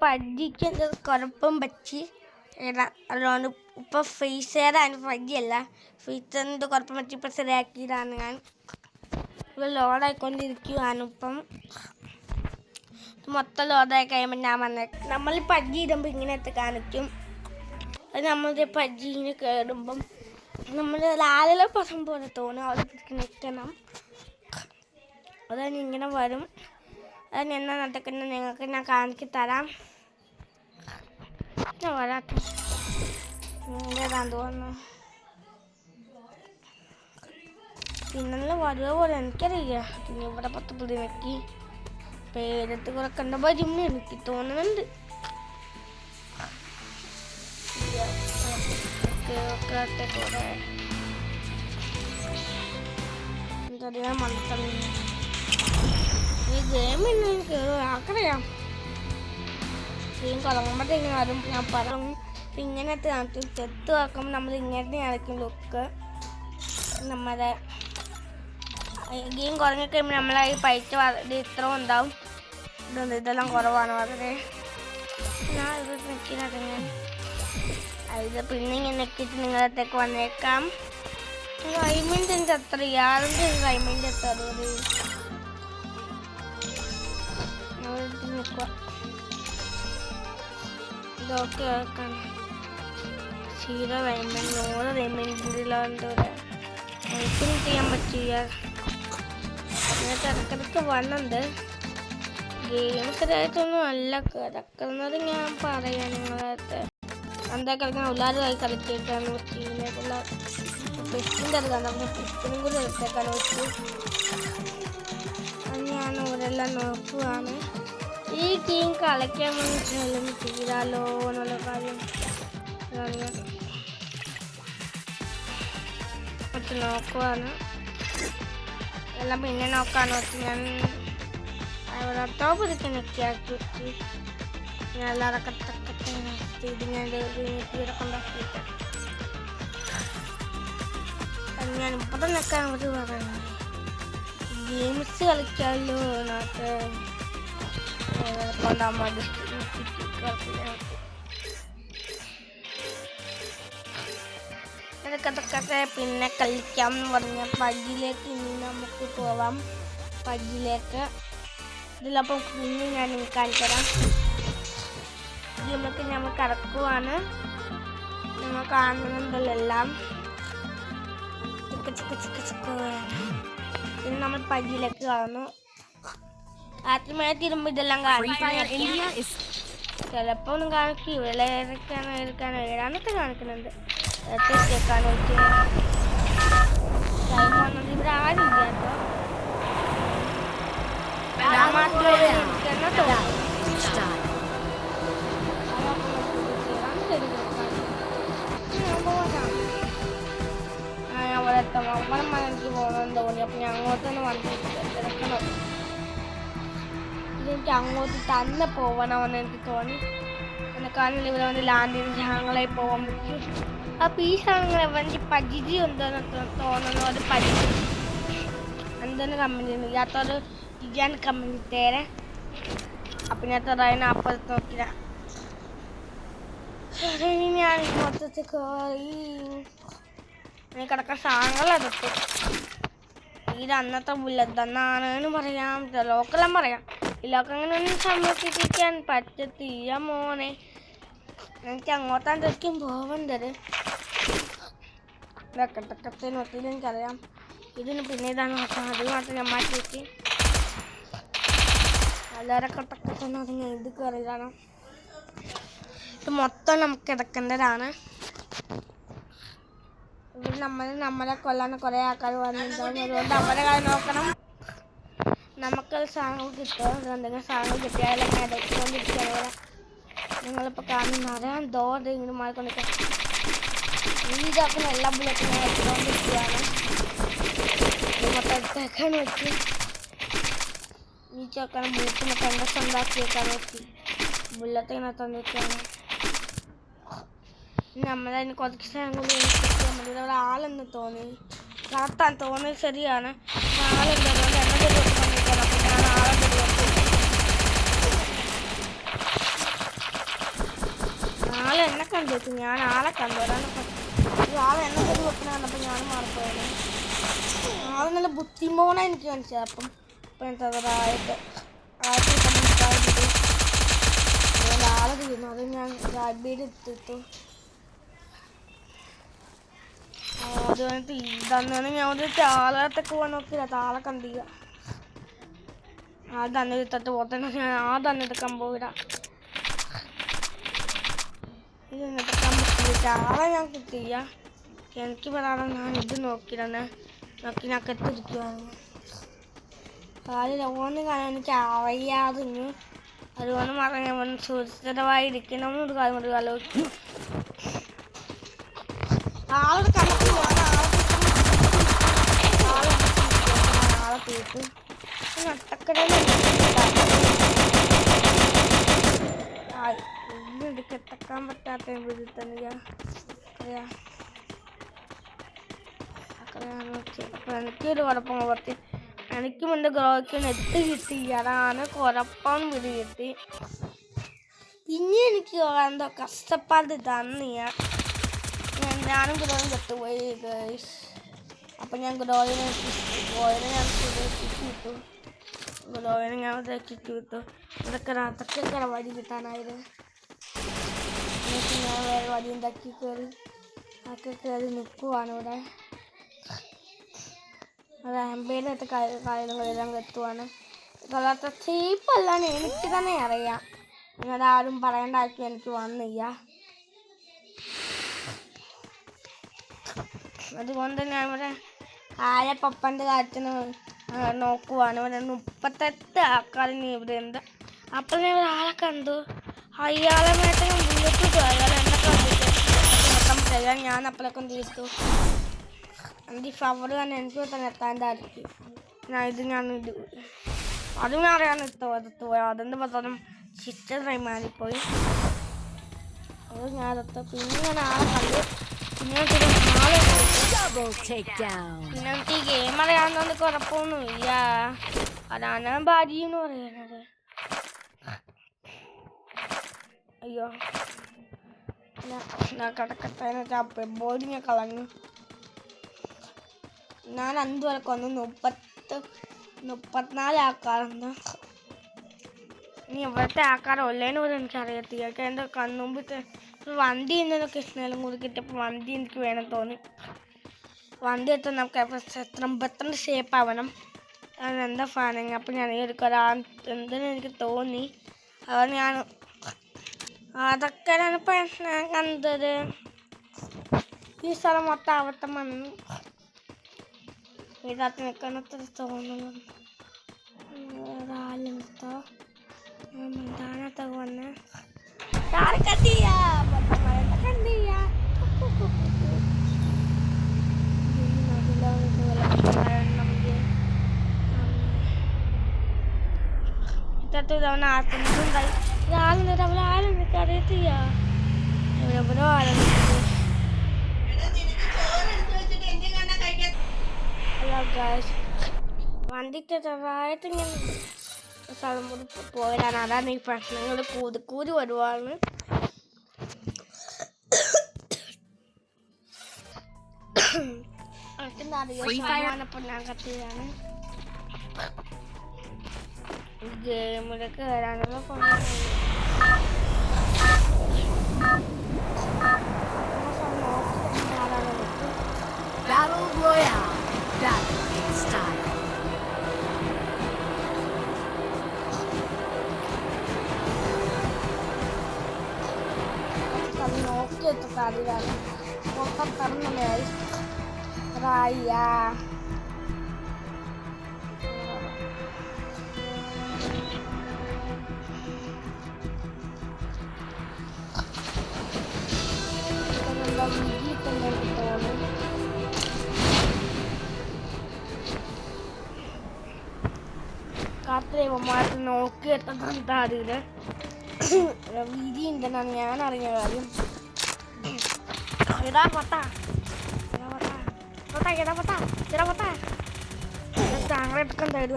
പജിക്ക് കുഴപ്പം പറ്റി അതുകൊണ്ട് ഇപ്പോൾ ഫ്രീസറാണ് പജിയല്ല ഫ്രീസറിൻ്റെ കുഴപ്പം പറ്റി ഇപ്പോൾ ശരിയാക്കിയതാണ് ഞാൻ ഇപ്പോൾ ലോഡായിക്കൊണ്ടിരിക്കുകയാണ് ഇപ്പം മൊത്തം ലോഡായി കഴിയുമ്പോൾ ഞാൻ നമ്മൾ പജി ഇടുമ്പോൾ ഇങ്ങനത്തെ കാണിക്കും അത് നമ്മളുടെ പജിന് കയറുമ്പം നമ്മൾ ലാലിലെ പസം പോലെ തോന്നും അവിടെ നിൽക്കണം അതാണ് ഇങ്ങനെ വരും അത് എന്നാ നടക്കുന്നത് നിങ്ങൾക്ക് ഞാൻ കാണിച്ച് തരാം ഞാൻ വരാത്ത ഏതാണ്ട് തോന്നുന്നു പിന്നെ വരുക പോലെ എനിക്കറിയില്ല പിന്നെ ഇവിടെ 10 പുള്ളി വെക്കി പേരത്ത് കുറെ കണ്ട വരും എനിക്ക് തോന്നുന്നുണ്ട് എനിക്കറിയാം മനസ്സിലായി ഈ ഗെയിം എനിക്ക് ആക്കറിയാം ഗെയിം തുടങ്ങുമ്പോഴത്തേക്കും ആരും ഞാൻ പറയും ഇങ്ങനത്തെ കാണിക്കും ചെത്ത് ആക്കുമ്പോൾ നമ്മൾ ഇങ്ങനത്തെ ആയിരിക്കും ലുക്ക് നമ്മുടെ ഗെയിം കുറഞ്ഞു കഴിയുമ്പോൾ നമ്മളെ ഈ പൈസ ഇത്ര ഉണ്ടാവും ഇതെല്ലാം കുറവാണ് വളരെ ഞാൻ ഇത് നിൽക്കുന്നത് ഞാൻ ഇത് പിന്നെ ഇങ്ങനെ നെക്കിട്ട് നിങ്ങളത്തേക്ക് വന്നേക്കാം ഡയമണ്ട് എനിക്ക് അത്ര യാതൊരു ഡയമണ്ട് എത്ര ഇതൊക്കെ വെക്കാം 0 ഡയമണ്ട് 100 ഡയമണ്ടിലുണ്ട് എനിക്കും ചെയ്യാൻ പറ്റില്ല നിങ്ങൾക്ക് ഇടയ്ക്കിടയ്ക്ക് വന്നുണ്ട് ഗെയിം ശരിയായിട്ടൊന്നും അല്ല കിടക്കുന്നത് ഞാൻ പറയാം നിങ്ങളടുത്ത് എന്താ കളിക്കാൻ എല്ലാവരുമായി കളിച്ചേക്കാണ് ടീമിലേക്കുള്ള പെറ്റിൻ്റെ എടുക്കാൻ നമുക്ക് പെറ്റിനും കൂടി എടുത്തേക്കാൻ വെച്ചു അത് ഞാൻ ഇവരെല്ലാം നോക്കുകയാണ് ഈ ടീം കളിക്കാൻ വേണ്ടി തീരാലോ എന്നുള്ള കാര്യം ഒത്ത് നോക്കുവാണ് എല്ലാം പിന്നെ നോക്കാന്ന് വെച്ച് ഞാൻ അവിടെ ടോപ്പ് ഇതൊക്കെ നെക്കിയാക്കി വെച്ച് ഞാൻ എല്ലാവരൊക്കെ ഇത് ഞാൻ ഇതൊക്കെ ഉണ്ടാക്കിയിട്ട് ഞാൻ ഇവിടെ നിൽക്കാൻ ഒരു പറയുന്നത് ഗെയിംസ് കളിക്കാമല്ലോ നാട്ട് കൊണ്ടാൻ മതി ഇതൊക്കെ പിന്നെ കളിക്കാം എന്ന് പറഞ്ഞ പജിലേക്ക് ഇനി നമുക്ക് പോവാം പജിലേക്ക് ഇതിലപ്പം കുഞ്ഞ് ഞാൻ നിങ്ങൾക്ക് കാണിച്ചു തരാം ഇതിലേക്ക് നമ്മൾ കിടക്കുവാണ് നമ്മൾ കാണുന്നുണ്ടല്ലോ എല്ലാം പിന്നെ നമ്മൾ പജിലേക്ക് കാണുന്നു ആദ്യമായി തീരുമ്പോൾ ഇതെല്ലാം കാണിക്കും ചിലപ്പോൾ ഒന്നും കാണിക്കും എടുക്കാൻ ഏഴാമത്തെ കാണിക്കുന്നുണ്ട് ഇവിടെ ആരും ഇല്ല ഞാൻ മാത്രമേ എനിക്ക് പോകണമെന്ന് തോന്നി അപ്പം ഞാൻ അങ്ങോട്ട് തന്നെ വന്നിരിക്കണം ഇതെനിക്ക് അങ്ങോട്ട് തന്നെ പോകണമെന്ന് എനിക്ക് തോന്നി എന്നെക്കാണെങ്കിൽ ഇവിടെ വന്ന് ലാൻഡ് ചെയ്ത് ഞങ്ങളെ പോകാൻ പറ്റും അപ്പോൾ ഈ സാധനങ്ങൾ വണ്ടി പജിജി ഉണ്ടെന്ന് തോന്നുന്നു അത് പജിജി എന്തെന്ന് കമ്പനി ഇല്ലാത്തൊരു ഇതാണ് കമ്പനി തേരെ അപ്പം ഞാൻ തറയുന്ന അപ്പുറത്ത് നോക്കില്ല ഞാൻ മൊത്തത്തിൽ കയറി കിടക്കാൻ സാധനങ്ങളെടുത്തു ഇത് അന്നത്തെ ബുള്ളതെന്നാണെന്ന് പറയാം ലോക്കെല്ലാം പറയാം ഇതിലൊക്കെ അങ്ങനെ ഒന്നും സംരക്ഷിക്കാൻ പറ്റത്തില്ല മോനെ എനിക്ക് അങ്ങോട്ടാണ്ടിരിക്കും പോവേണ്ടത് ഇതൊക്കെ നോക്കിയിട്ട് എനിക്കറിയാം ഇതിന് പിന്നെ ഇതാണ് നോക്കാം അത് മാത്രം ഞാൻ മാറ്റി വെച്ച് വളരെ കട്ടക്കട്ടെന്ന് പറഞ്ഞാൽ ഇത് കയറിയതാണ് ഇത് മൊത്തം നമുക്ക് കിടക്കേണ്ടതാണ് ഇവിടെ നമ്മളെ കൊല്ലാൻ കുറേ ആൾക്കാർ വന്നിട്ടുണ്ടാവും അതുകൊണ്ട് അവരെ കാര്യം നോക്കണം നമുക്ക് സാധനങ്ങൾ കിട്ടും എന്തെങ്കിലും സാധനങ്ങൾ കിട്ടിയാലൊക്കെ ഇടയ്ക്കൊണ്ടിരിക്കുകയാണ് നിങ്ങളിപ്പോൾ കാണുന്നറിയാം ദോട് ഇങ്ങനെ മാറിക്കൊണ്ടിരിക്കുക ഈ ചാക്കുന്ന എല്ലാ ബുള്ളറ്റും ഞാൻ എടുത്തുകൊണ്ടിരിക്കുകയാണ് മൊത്തം എടുത്തേക്കാൻ വെച്ച് ഈ ചാക്കാൻ ബുള്ളറ്റ് മൊത്തം എൻ്റെ സ്വന്തമാക്കിയേക്കാൻ വെച്ച് ബുള്ളറ്റ് ഇങ്ങനെ തന്നിരിക്കുകയാണ് നമ്മളതിന് കുറച്ച് സ്ഥലങ്ങൾ നമ്മളിവിടെ അവിടെ ആളെന്ന് തോന്നി കറക്റ്റാണ് തോന്നിയത് ശരിയാണ് ആളുണ്ടതുകൊണ്ട് എന്നെ വന്നിരിക്കണം അപ്പം ഞാൻ ആളെ ആളെ എന്നെ കണ്ടിട്ട് ഞാൻ ആളെ കണ്ടു. അതാണ് ആളെ എന്നെ കയറി വെക്കണ കണ്ടപ്പോൾ ഞാൻ മാറിപ്പോയത്. ആളെ നല്ല ബുദ്ധിമോണ എനിക്ക് മനസ്സിലായി. അപ്പം ആയിട്ട് ആളെ തീരുന്നു. അത് ഞാൻ ഗാബിയുടെ എടുത്തിട്ടു. അത് വന്നിട്ട് ഇതന്നാണ് ഞാൻ ഒരു ചാളത്തൊക്കെ പോകാൻ നോക്കില്ല. താളെ കണ്ടില്ല. ആ തന്നെ എടുത്തിട്ട് പോത്തന്നെ ഞാൻ ആ തന്നെ എടുക്കാൻ പോയില്ല. ഇത് എടുക്കാൻ പറ്റില്ല. ചാളെ ഞാൻ കിട്ടില്ല. എനിക്ക് പറയാതെ ഞാൻ ഇത് നോക്കിയിടന്നെ നോക്കി ഞാൻ കെട്ടിരിക്കുവാണ്. കാലിൽ ഓന്ന് കാണാൻ എനിക്ക് അറിയാതിന്. അതുകൊണ്ട് പറയാൻ സുരക്ഷിതമായിരിക്കണം എന്നൊരു കാര്യം കൊണ്ട് ആലോചിക്കും. ആളെ കണക്കില്ല. ആളെ തീർത്ത് കെട്ടക്കാൻ പറ്റാത്ത തന്നെ അപ്പം എനിക്കൊരു കുഴപ്പം കുറച്ച് എനിക്കും എൻ്റെ ഗ്രോയ്ക്ക് നെറ്റ് കിട്ടില്ല. അതാണ് കുഴപ്പം വിധി കിട്ടി. ഇനി എനിക്ക് എന്തോ കഷ്ടപ്പാട് തന്നിയ ഞാനും ഗ്രോയും കെട്ടുപോയി ഗൈസ്. അപ്പം ഞാൻ ഗ്രോയിനെ ഞാൻ കിട്ടു. ഗ്രോയിനെ ഞാൻ കിട്ടു. ഇതൊക്കെ വഴി കിട്ടാനായത്. എന്നിട്ട് ഞാൻ വേറെ വഴി ഉണ്ടാക്കി കയറി കയറി നിൽക്കുവാണ് ഇവിടെ. അത് അമ്പേനത്തെ കാര്യങ്ങളെല്ലാം എത്തുവാണ്. കളത്ത ചീപ്പല്ലാന്ന് എനിക്ക് തന്നെ അറിയാം. നിങ്ങളാരും പറയേണ്ടാക്കി എനിക്ക് വന്നില്ല. അതുകൊണ്ട് ഞാൻ ഇവിടെ ആരെ പപ്പൻ്റെ കാര്യത്തിന് നോക്കുവാണ്. ഇവിടെ 38 ആൾക്കാരിന് ഇവിടെ ഉണ്ട്. അപ്പോൾ ഞാൻ ഒരാളെ കണ്ടു. അയാളെ മേട്ട് ഞാൻ വീട്ടിട്ടു. അയാൾ എന്നെ കണ്ടിട്ട് ഞാൻ അപ്പോഴേക്കും തീർത്തു. എനിക്ക് ഫവർ തന്നെ എനിക്ക് തന്നെ എത്താണ്ടായിരിക്കും. ഞാൻ അതും അറിയാൻ എത്തുപോയി. അതെന്ന് പറഞ്ഞാലും ചിറ്ററായി മാറിപ്പോയി. അത് ഞാൻ എത്തും. പിന്നെ ഞാൻ ആളെ കണ്ടു. പിന്നെ എനിക്ക് ഈ ഗെയിം അറിയാവുന്നതുകൊണ്ട് കുഴപ്പമൊന്നുമില്ല. അതാണ് ഭാര്യ എന്ന് പറയുന്നത്. അയ്യോ ഞാൻ കിടക്കട്ടെ വെച്ചാൽ ബോഡി ഞാൻ കളഞ്ഞു. ഞാൻ 5 വരെ കൊന്നു. 34 ആൾക്കാരുണ്ട്. ഇനി ഇവിടുത്തെ ആൾക്കാരുള്ളതിന് പോലും എനിക്കറിയത്തില്ല. എൻ്റെ കണ്ണുമ്പിട്ട് വണ്ടി എന്നൊക്കെ ഇഷ്ടം കൂടി കിട്ടിയപ്പോൾ വണ്ടി എനിക്ക് വേണം തോന്നി. വണ്ടി എത്താൻ നമുക്ക് എത്ര ഷേപ്പ് ആവണം. അതെന്താ ഫാനിങ്. അപ്പം ഞാൻ എന്തിനും എനിക്ക് തോന്നി. അത് ഞാൻ അതൊക്കെയാണ് ഇപ്പം ഞാൻ കണ്ടത്. ഈ സ്ഥലം മൊത്തം അവിട്ടം വന്നു. ഇതിനകത്ത് നിൽക്കണത്ര തോന്നുന്നു. ഒരാളെടുത്തോ എന്താണത്തൊക്കെ വന്ന് കണ്ടിയ തവണ ആക്കുന്നുണ്ടായി. ആളുണ്ട് അറിയത്തില്ല. എവിടെ ആളുണ്ട്. ഹലോ ഗൈസ്, വണ്ടിക്ക് ചെറുതായിട്ട് ഞാൻ സ്ഥലം കൂടി പോയതാണ്. അതാണ് ഈ പ്രശ്നങ്ങൾ കൂടി വരുവാണ്. അറിയാം ഞാൻ കത്തിയതാണ്. ഗെയിമിലൊക്കെ വരാനുള്ള Battle Royale. Battle style. നോക്കിയെത്ത കാര്യമാണ് മൊത്തം തന്നേ റായ. കാത്രമായിട്ട് നോക്കിയെത്താൻ അറിയില്ല. വീതി ഉണ്ടെന്നാണ് ഞാൻ അറിഞ്ഞ കാര്യം. താങ്കളെടുക്കാൻ തരും.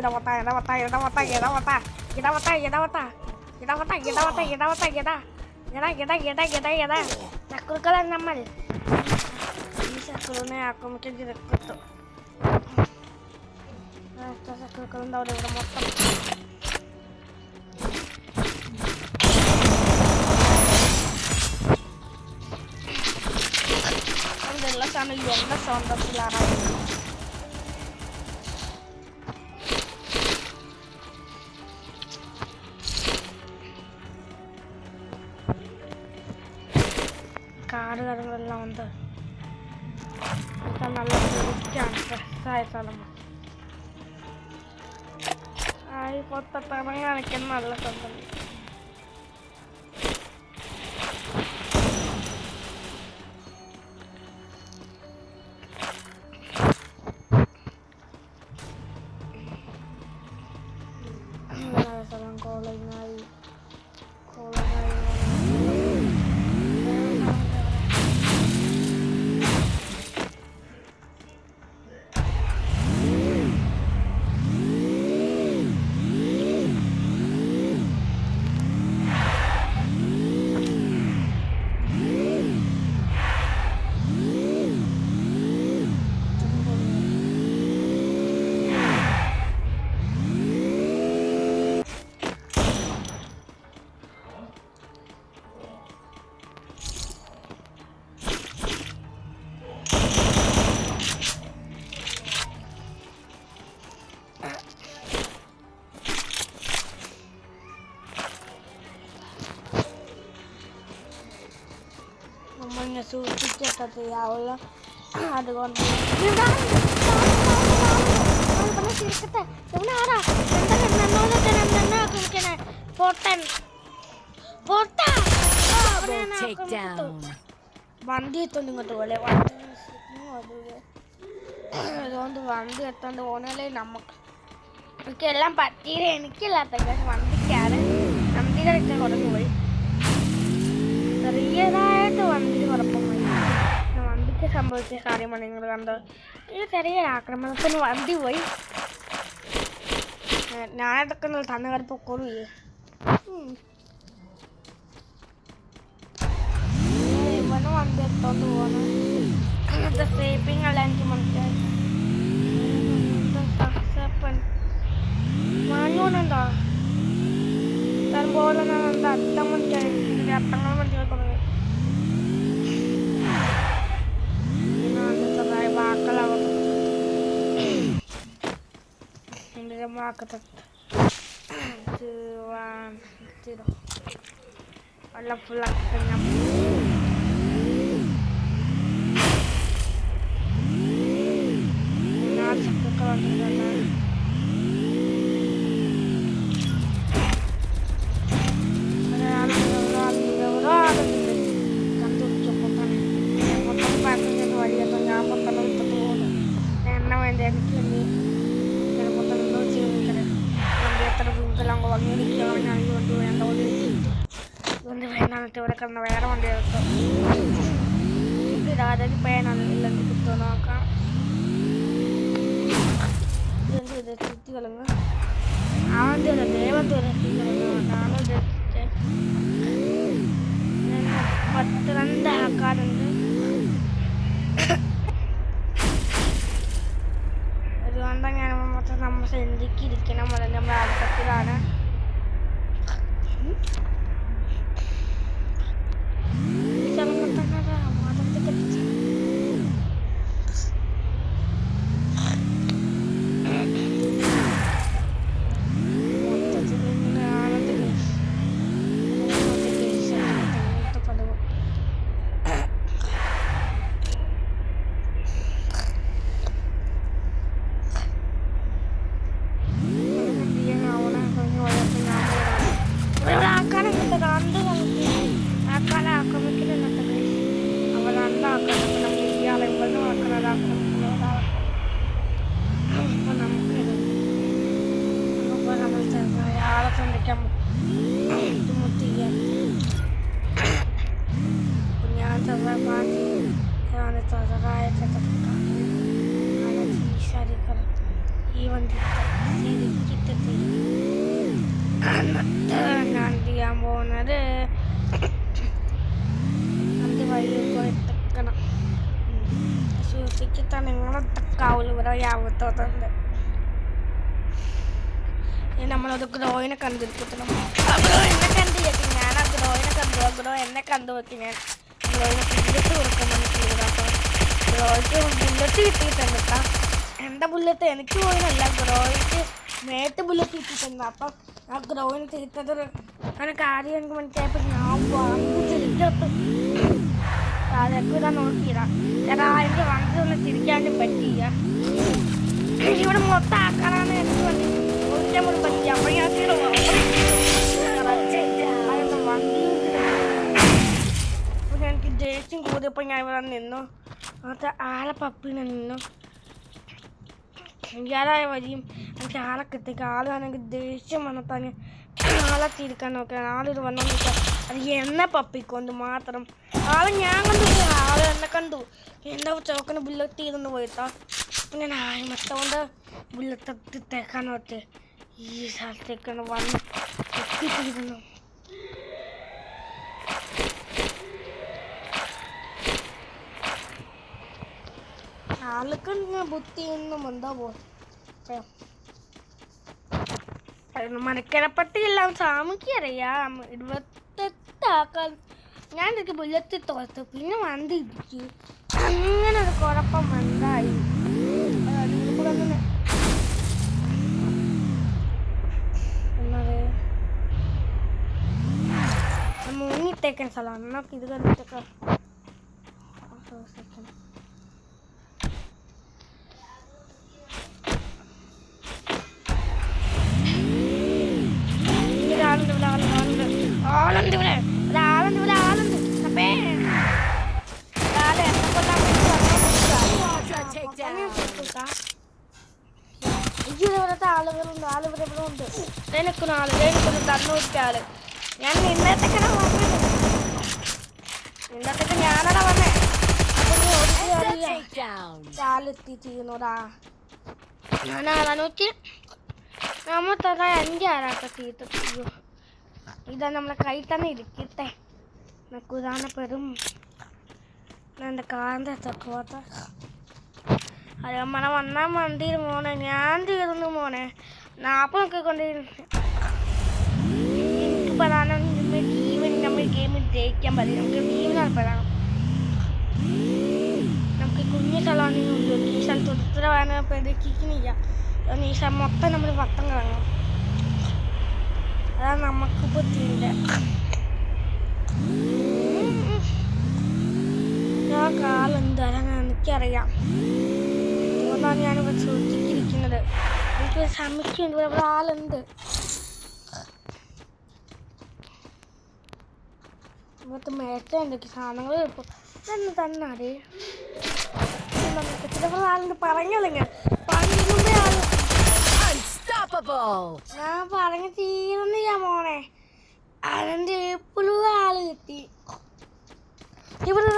ശത്രുക്കളെ നമ്മൾ ഈ ശത്രുവിനെ ആക്രമിക്കാൻ കിട്ടും. ശത്രുക്കളുണ്ടാവും ഇവിടെ മൊത്തം. എല്ലാ സമയം എന്റെ സ്വന്തത്തിലാണ്. കാട് കാര്യങ്ങളെല്ലാം ഉണ്ട്. നല്ല ഫ്രഷാണ്, ഫ്രഷായ സ്ഥലമാണ്. ഈ പൊത്തത്തറങ്ങി കാണിക്കാൻ നല്ല സ്വന്തം. കോളങ്ങായി നമ്മളിങ്ങനെ സൂക്ഷിച്ചിട്ട് ചെയ്യാവുള്ള. അതുകൊണ്ട് വണ്ടി എത്തോണ്ട് ഇങ്ങോട്ട് പോലെ അതുകൊണ്ട് വണ്ടി എത്തോണ്ട് പോണല്ലേ നമുക്ക്. എനിക്കെല്ലാം പറ്റിയില്ല, എനിക്കില്ലാത്ത വണ്ടിക്കാണ്. വണ്ടിയുടെ വെച്ചാൽ കുറഞ്ഞു പോയി. ചെറിയതായിട്ട് വണ്ടിക്ക് കുഴപ്പം പോയി. വണ്ടിക്ക് സംഭവിച്ച കാര്യമാണ് നിങ്ങൾ കണ്ടത്. ഈ ചെറിയൊരു ആക്രമണത്തിന് വണ്ടി പോയി. ഞാനതൊക്കെ തന്നെ കറി പൊക്കോളൂ. ഇവന് വണ്ടി എത്തോണ്ട് പോകണം. അങ്ങനത്തെ സ്ലീപ്പിംഗ് അല്ല എനിക്ക് മനസ്സിലായി. മാഞ്ഞോണെന്തോ പോലെ അത്തം മനസ്സിലായി. അത്തങ്ങൾ മനസ്സിലാക്കുന്നത് വാക്കളാവുന്നു. എൻ്റെ വാക്കത്തെ വെള്ളം ഫുള്ളാക്കി ഞാൻ ഇവിടെ കിടന്ന വേറെ വണ്ടി എടുത്തു. രാജാജി പേനല്ല കിട്ടുമോ നോക്കാം. ചുറ്റി കളങ്ങ് ആദ്യമല്ല ദേവന്തൂരെ നാളെ ഉദ്ദേശിച്ച് 32 ആൾക്കാരുണ്ട്. അതുകൊണ്ട് ഞാൻ മൊത്തം നമ്മൾ ചിന്തിക്കിരിക്കണം. അത് നമ്മുടെ അടുപ്പത്തിലാണ്. ഞാൻ ചെയ്യാൻ പോകുന്നത് കൊടുത്താൽ നിങ്ങളെ കാവൽ ഇവിടെ യാവത്തോട്ടുണ്ട്. നമ്മളത് ഗ്രോയിനെ കണ്ടിരിക്കണം. ഗ്രോ എന്നെ കണ്ടു വെക്കും, ഞാൻ ആ ഗ്രോയിനെ കണ്ടു. ഗ്രോ എന്നെ കണ്ടു വെക്കും. ഞാൻ ഗ്രോയിനെ ബുള്ളറ്റ് കൊടുക്കാൻ മനസ്സിലായത്. അപ്പോൾ ഗ്രോയ്ക്ക് ബുള്ളറ്റ് കിട്ടിയിട്ടുണ്ട് കേട്ടോ. എൻ്റെ ബുള്ളറ്റ് എനിക്ക് പോയില്ല, ഗ്രോയ്ക്ക് മേട്ട് ബുള്ളറ്റ് കിട്ടിയിട്ടുണ്ട്. അപ്പം ആ ഗ്രോയിന് തിരിച്ചത് അങ്ങനെ കാര്യം എനിക്ക് മനസ്സിലായപ്പോൾ ഞാൻ വന്ന് തിരിച്ചെത്തും. അതൊക്കെ ഇതാ നോക്കിയതാ. ചേട്ടാ എനിക്ക് വണ്ടി ഒന്ന് തിരിക്കാനും പറ്റിയില്ല. ഇവിടെ മൊത്തം ആക്കാനാണ് എനിക്ക് വണ്ടി ഓടിക്കാൻ പറ്റിയ. അപ്പം ഞാൻ അപ്പം എനിക്ക് ദേഷ്യം കൂടിയപ്പോൾ ഞാൻ ഇവിടെ നിന്നു. അത് ആളെ പപ്പിനെ നിന്നു. ഇയാളായ വഴിയും എനിക്ക് ആളെ കിട്ടിയ ആളാണെങ്കിൽ ദേഷ്യം വന്നിട്ടാണ് ആളെ തിരിക്കാൻ നോക്കിയാണ്. ആളിത് വന്നു നോക്കിയാൽ അത് എന്നെ പപ്പിക്കൊണ്ട് മാത്രം. ആളെ ഞാൻ കണ്ടു, ആളെ എന്നെ കണ്ടു. എന്താ ചോക്കന് ബുള്ളറ്റ് ചെയ്തൊന്ന് പോയിട്ടോ. അപ്പം ഞാൻ മറ്റോണ്ട് ബുള്ളറ്റ് എത്തിത്തേക്കാൻ നോട്ട് ഈ സ്ഥലത്തേക്കാണ് വന്ന് എത്തിയിരുന്നു. ആൾക്ക് ബുദ്ധിയൊന്നും ഉണ്ടോ മനക്കരപ്പട്ടിയെല്ലാം സാമിക്ക് അറിയാം. 28 ആക്കാൻ ഞാൻ എനിക്ക് ബുള്ളറ്റ് തോർത്തു, പിന്നെ വണ്ടി ഇടിച്ചു. അങ്ങനെ ഒരു കുഴപ്പം ഉണ്ടായി. മുങ്ങിത്തേക്കാൻ സ്ഥലമാണ്. നമുക്ക് ഇത് കണ്ടിട്ടൊക്കെ ആളുണ്ട് ഇവിടെ, ഒരാളുണ്ട് ഇവിടെ, ആളുണ്ട്. അപ്പേ ഇവിടുത്തെ ആളുകളുണ്ട്. ആളിവിടെ ഇവിടെ ഉണ്ട്. നിൽക്കുന്ന ആള് തന്നു വെച്ച ആള്. ഞാൻ നിന്നത്തേക്കാണ് വന്നത്. നിന്നത്തേക്ക് ഞാനടാ വന്നേ. ആളെത്തി ചെയ്യുന്നോടാ. ഞാനാളാ നോക്കി നമ്മൾ തന്നെ 5 ആളാക്ക തീർത്ത ചെയ്യൂ. ഇതാ നമ്മളെ കൈ തന്നെ ഇരിക്കട്ടെ. കുതാനപ്പെടും എൻ്റെ കാന്ത തക്കോത്ത. അത് നമ്മളെ വന്നാൽ വണ്ടിയിൽ മോനെ ഞാൻ തീർന്നു മോനെ. 40 നോക്കിക്കൊണ്ടിരുന്നു. എനിക്ക് പ്രധാനം നമ്മൾ ഗെയിമിൽ ജയിക്കാൻ പറ്റും. നമുക്ക് ടീമിനാണ് പ്രധാനം. നമുക്ക് കുഞ്ഞു സ്ഥലമാണെങ്കിൽ ഈ സ്ഥലത്ത് ഒത്തിരി വേന പ്രതീക്ഷിക്കുന്നില്ല. ഈ സ്ഥലം മൊത്തം നമ്മൾ വട്ടം കറങ്ങും. അതാണ് നമുക്ക് ബുദ്ധിയില്ല. ഞാൻ കാലുണ്ട്, അതാണ് എനിക്കറിയാം. അതുകൊണ്ടാണ് ഞാനിവിടെ സൂക്ഷിച്ചിരിക്കുന്നത്. എനിക്ക് ശ്രമിക്കുന്നുണ്ട്. ഇവിടെ ആളുണ്ട്. ഇവിടുത്തെ മേച്ച എന്തൊക്കെ സാധനങ്ങൾ കിട്ടും തന്നെ തന്നെ അറിയ ആളുണ്ട്. പറഞ്ഞില്ലെങ്കിൽ ഞാൻ പറഞ്ഞ തീരുന്നില്ല മോനെ. അതിൻ്റെ എപ്പോഴും ആള് കിട്ടി. ഇവിടെ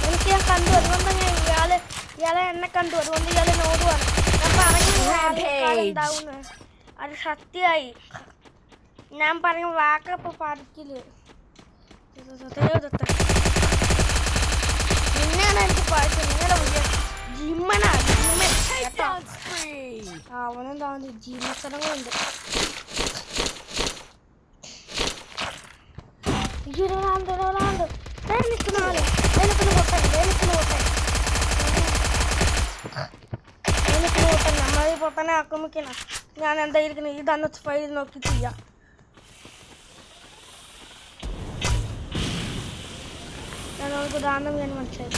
എനിക്ക് ഞാൻ കണ്ടു. അതുകൊണ്ട് ഞാൻ ഇയാളെ എന്നെ കണ്ടു. അതുകൊണ്ട് ഇയാളെ നോടുവാണ്. ഞാൻ പറഞ്ഞുണ്ടാവുന്നു. അത് സത്യമായി. ഞാൻ പറഞ്ഞ വാക്കപ്പോൾ പറിക്കില്ല. നിന്നാണ് എനിക്ക് പഠിച്ചത്. നിങ്ങളുടെ വലിയ ജിമ്മനാ. അവനെന്താ ജീവസ്ഥലങ്ങളുണ്ട്. നമ്മളീ പൊട്ടനെ ആക്രമിക്കണം. ഞാൻ എന്താ ഇരിക്കുന്നത് ഇതന്ന് ഫയൽ നോക്കി ചെയ്യാം. ഞങ്ങൾക്ക് ഉദാഹരണം ഞാൻ മനസ്സിലായി.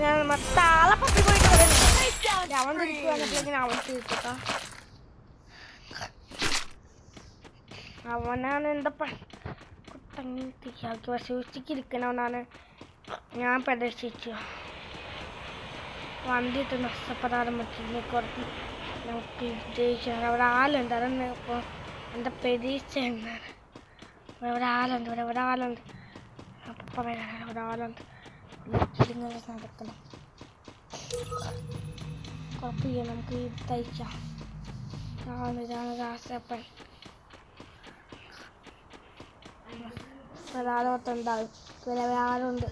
ഞാൻ മറ്റാളെ പറ്റി പോയിട്ട് അവൻ തിരിച്ചു വന്നപ്പോഴേക്കും അവൻ തിരിച്ചിട്ടാ. അവനാണ് എൻ്റെ കുട്ടങ്ങി തിരിയാക്കി സൂക്ഷിച്ചിരിക്കണവനാണ് ഞാൻ പ്രദർശിച്ചു. വണ്ടിയിട്ട് നഷ്ടപ്പെടാതെ പറ്റില്ല. കുറച്ച് നമുക്ക് ജയിക്കണം. അവിടെ ആളുണ്ട്. അതാണ് ഇപ്പോൾ എൻ്റെ പ്രതീക്ഷ എന്നാണ്. ഇവിടെ ആളുണ്ട്. ഇവിടെ ആളുണ്ട്. അപ്പം വരാൻ ഇവിടെ ആളുണ്ട്. ഇങ്ങനെ നടക്കണം. കുഴപ്പമില്ല, നമുക്ക് തയ്ക്കാം. ഇതാണ് രാസപ്പൻ. ഒരാളോട്ടുണ്ടാവും. ഇവിടെ ആളുണ്ട്.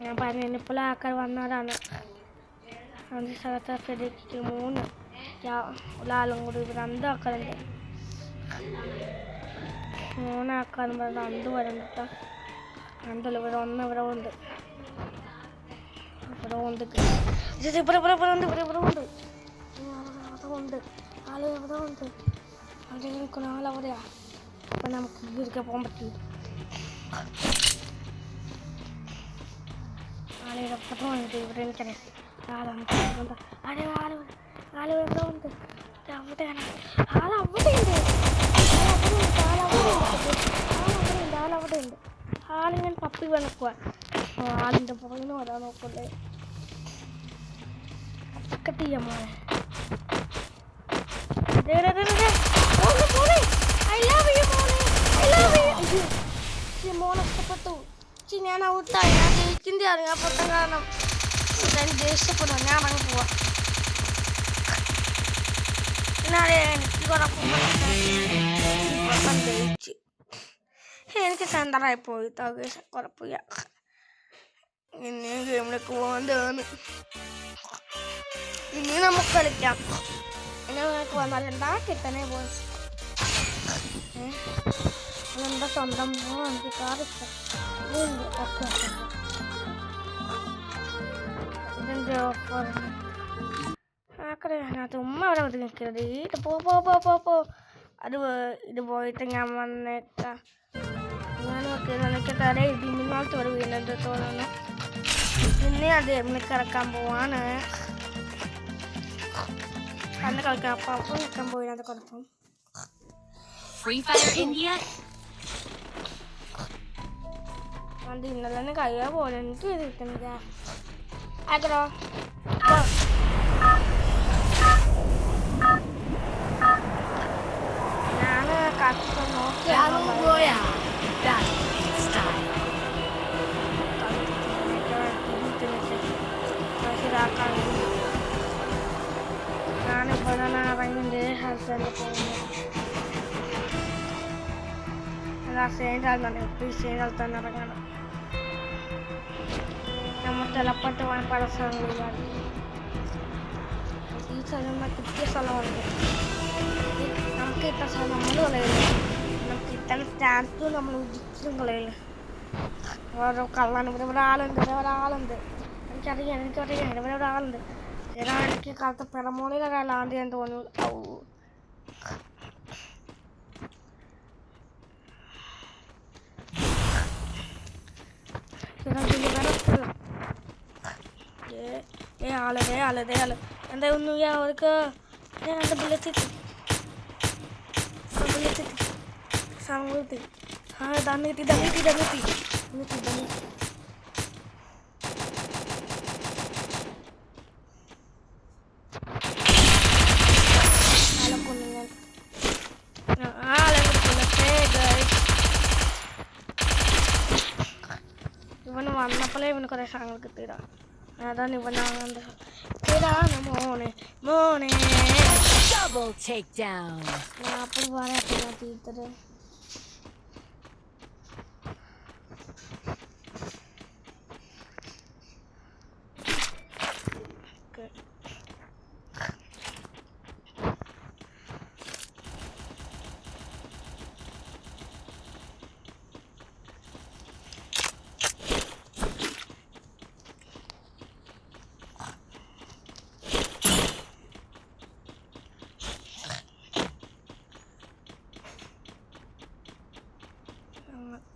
ഞാൻ പറഞ്ഞപ്പോൾ ആൾക്കാർ വന്നവരാണ്. 5 സ്ഥലത്തെ ഫെഡിക്ക് 3 ഒരാളും കൂടി ഇവിടെ 2 ആൾക്കാരുണ്ട്. 3 ആൾക്കാരും ഇവിടെ 2 പേരുണ്ട് കേട്ടോ. 2 ഇവിടെ 1 ഇവിടെ ഉണ്ട്. ഇവിടെ ഉണ്ട് ആള് ഇവിടെ ഉണ്ട്. അവിടെ നിൽക്കുന്ന ആളവിടെയാ. അപ്പം നമുക്ക് ഇരിക്കാൻ പോകാൻ പറ്റില്ല. ആളുടെ പെട്ടെന്ന് ഇവിടെ എനിക്കറിയാം. ആളാണ് ആള് ഇവിടെ ഉണ്ട്. അവിടെയാണ് ആളവിടെ ഉണ്ട്. ആളവിടെ ഉണ്ട്. ആളിങ്ങനെ പപ്പി വെണക്കുക. ആളിൻ്റെ പുറകിന് വരാൻ നോക്കണ്ടേ. കട്ട് ചെയ്യാൻ മോനെ. മോനെ ഇഷ്ടപ്പെട്ടു. ഞാൻ ഔട്ടായി. ഞാൻ ജയിക്കിൻ്റെ അറിയാൻ പൊട്ട കാരണം ഞാൻ ദേഷ്യപ്പെടും. ഞാൻ അങ്ങ് പോവാം. എന്നാലേ എനിക്ക് കുഴപ്പം ജയിച്ച് എനിക്ക് സെൻ്ററായി പോയി. കുഴപ്പമില്ല. ഇനി ഗെയിമിലേക്ക് പോകാൻ ഇനി നമുക്ക് കളിക്കാം. ഇനി നിങ്ങൾക്ക് വന്നാൽ എന്താ കിട്ടണേ പോയി. അതെന്താ സ്വന്തം എനിക്ക് കാറിഷ്ടം. ഓക്കെ ഇതിൻ്റെ ഓഫർ ആക്കറിയാത്ത ഉമ്മ അവിടെ വന്ന് നിൽക്കരുത്. ഇത് പോ അത് ഇത് പോയിട്ട് ഞാൻ വന്നേക്കാം. ഞാൻ എനിക്ക് തലേ ഇടിമിന്നാളത്ത് ഒരു വീണെന്ന് തോന്നുന്നു. പിന്നെ അത് എനിക്ക് ഇറക്കാൻ പോവാണ്. അന്ന് കളിക്കാം. അപ്പം നിൽക്കാൻ പോയിനത് കുഴപ്പം. അത് ഇന്നലെ തന്നെ കഴിയാ പോലെ എനിക്ക് കിട്ടുന്നില്ല. ആഗ്രോ ഞാൻ കത്ത് നോക്കി ഞാനിവിടെ ഇറങ്ങിൻ്റെ ഹസ്ബൻഡ് പോകുന്നു. സെയിൻ്റെ ആൾ തന്നെ ഇറങ്ങണം. നമ്മൾ ചിലപ്പെട്ട് പോകാൻ പല സ്ഥലങ്ങളിലാണ്. ഈ സ്ഥലം കിട്ടിയ സ്ഥലമുണ്ട്. നമുക്ക് കിട്ടുന്ന സ്ഥലം നമ്മൾ കളയില്ല. നമുക്ക് കിട്ടുന്ന സ്റ്റാൻസ് നമ്മൾ ഒരിക്കലും കളയില്ല. ഓരോ കള്ളാണ്. ഇവിടെ ഒരാളുണ്ട്. എനിക്കറിയാം ഇവിടെ ഒരാളുണ്ട്. എനിക്ക് കാലത്ത് പിറമോളിൽ ഒരാളാണ്ട് ഞാൻ തോന്നുന്നു. ആള് എന്താ ഒന്നും അവർക്ക് ഞാൻ ബുള്ളറ്റ് സാധനം ദണ്ണിത്തി ഇവന് വന്നപ്പോഴേ ഇവന് കുറേ സാധനങ്ങൾ കിട്ടിയിടാ. അതാണ് ഇവനാണ് മോനെ Double takedown. ഞാൻ അപ്പോൾ പറയാം ടീച്ചറ്.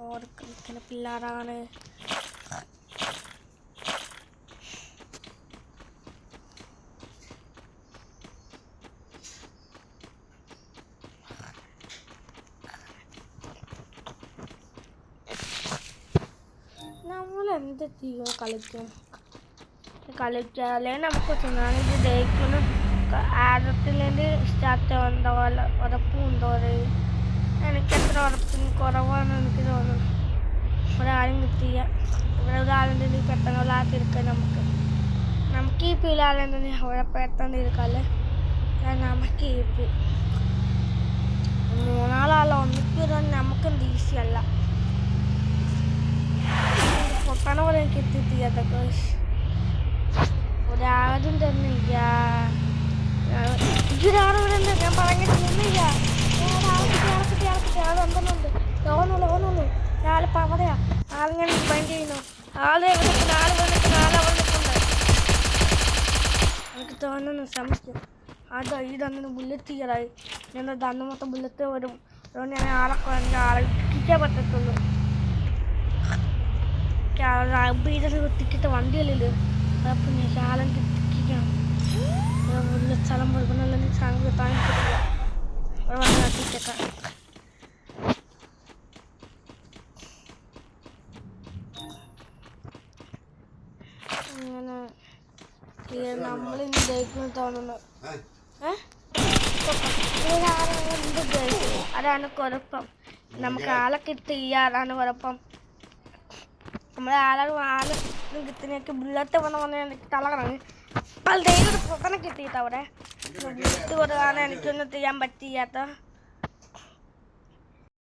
ഓടിക്കുന്ന പിള്ളേരാണ്. നമ്മളെന്ത് ചെയ്യും? കളിച്ചാലേ നമുക്ക് ഞാനിത് ജയിക്കുന്നു. ആയിരത്തിലേക്ക് സ്റ്റാർട്ട് എന്താ ഉറപ്പുണ്ടോ? എനിക്കെത്ര ഉറപ്പിന് കുറവാണ് എനിക്ക് തോന്നുന്നു. ഒരാളും കിട്ടിയ ഇവിടെ ഒരാളുണ്ടെങ്കിൽ പെട്ടെന്ന് ഒരാൾക്കിരിക്കാം. നമുക്ക് ഈ പിള്ളേരുണ്ടെങ്കിൽ അവിടെ പെട്ടെന്ന് ഇരിക്കാല്ലേ. നമുക്ക് ഈ 3 ആളാളോ ഒന്നിക്ക് നമുക്കെന്ത് ഈസിയല്ല. നോക്കണ പോലെ എനിക്ക് എത്തിയെത്തിയാത്തൊക്കെ ഒരാളും തന്നെ ഇല്ല. ഇതൊരാളിവിടെ ഉണ്ട്, ഞാൻ പറഞ്ഞിട്ടൊന്നുമില്ല. ആൾ വന്നിട്ടുണ്ട്. തോന്നുള്ളൂ ആളിപ്പോൾ അവിടെയാ. ആളിങ്ങനെ ഡിപെൻഡ് ചെയ്യുന്നു. ആള് എവിടെ നിൽക്കുന്നു, ആൾ വന്നിട്ടുണ്ട്, ആൾ അവിടെ നിൽക്കുന്നുണ്ട്. എനിക്ക് തോന്നുന്നു സംശയം അതോ ഈ തന്നിന് ബുള്ളറ്റ് ചെയ്യാറായി. ഞാൻ തന്നു മൊത്തം ബുള്ളറ്റ് വരും. അതുകൊണ്ട് ഞാൻ ആളെ ഇട്ടിക്കാൻ പറ്റത്തുള്ളൂ. ടിക്കറ്റ് വണ്ടിയല്ലല്ലോ, അപ്പം ഞാൻ ശാലം കിട്ടിക്കണം. സ്ഥലം പോയില്ലെങ്കിൽ സാധനം കിട്ടാൻ പറ്റില്ല. അവിടെ വന്ന് കത്തിച്ചേക്കാം. ഇങ്ങനെ നമ്മളിന്ന് ജയിക്കുമെന്ന് തോന്നുന്നു. അതാണ് കുഴപ്പം. നമുക്ക് ആളെ കിട്ടിയ അതാണ് കുഴപ്പം. നമ്മളെ ആള് കിട്ടുന്നേക്ക് ബുള്ളറ്റ് വന്ന് എനിക്ക് തളകണം. അപ്പോൾ ദൈവം പ്രധാനം കിട്ടിയിട്ട് അവിടെ ബുള്ളറ്റ് കൊടുക്കാണ് എനിക്കൊന്നും ചെയ്യാൻ പറ്റിയാത്ത.